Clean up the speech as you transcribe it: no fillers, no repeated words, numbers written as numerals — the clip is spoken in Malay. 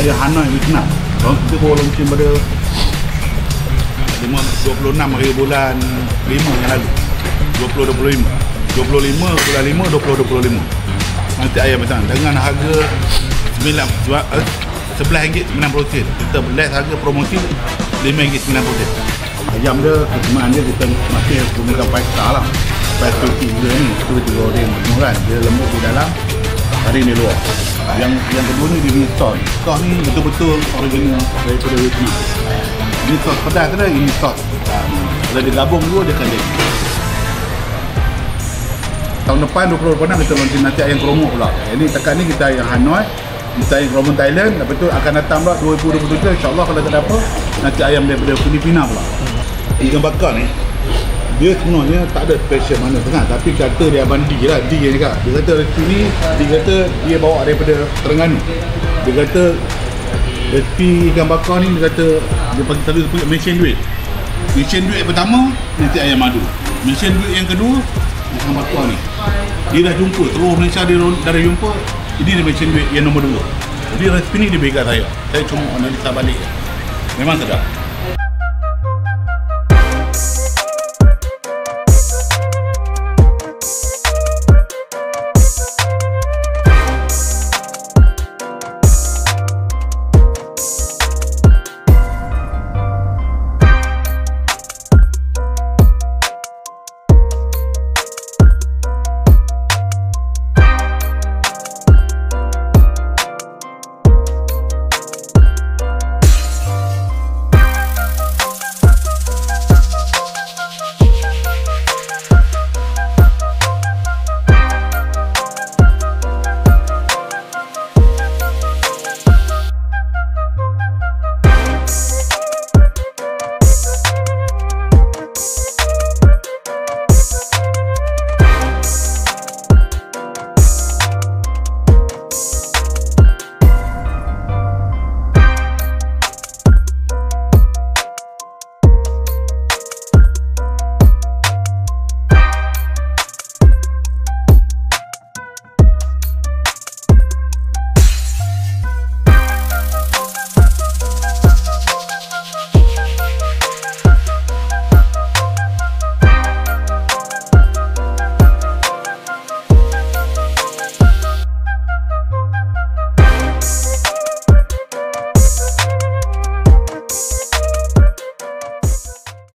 Ayah Hanoi Vietnam. Tahun kita bawa launching pada 26 hari bulan 5 yang lalu. 2025. 25 bulan 5 2025. Nanti ayam macam dengan harga RM11.90. Kita less harga promosi RM5.90. Ayam dia kesemaan dia kita masih gunakan 5 star lah. 5 tiga ni, itu tiga orang semua kan. Dia lembut di dalam, taring di luar. Yang kedua ni dia sos. Sos ni betul-betul original daripada Vietnam. Ini sos pedas ke dah? Ini sos. Kalau dia gabung dua dia akan jadi. Tahun depan 2026 kita launching nasi ayam keromo pula. Ini tekan ni kita ayam Hanoi, kita ayam keromo Thailand. Lepas tu akan datang pula 2027 insya-Allah kalau tak ada apa nasi ayam daripada Filipina pula. Ikan bakar ni dia sebenarnya tak ada special mana sangat, tapi kata dia Abang D lah, D yang cakap. Dia kata resipi ni, dia kata dia bawa daripada Terengganu. Dia kata resipi ikan bakar ni, dia kata dia selalu sebut mesin duit. Mesin duit pertama nanti ayam madu. Mesin duit yang kedua ikan bakar ni. Dia dah jumpa, seluruh Malaysia dia dah jumpa. Jadi dia mesin duit yang nombor 2. Jadi resipi ni dia bagi kat saya. Saya cuma analisa balik. Memang sedap.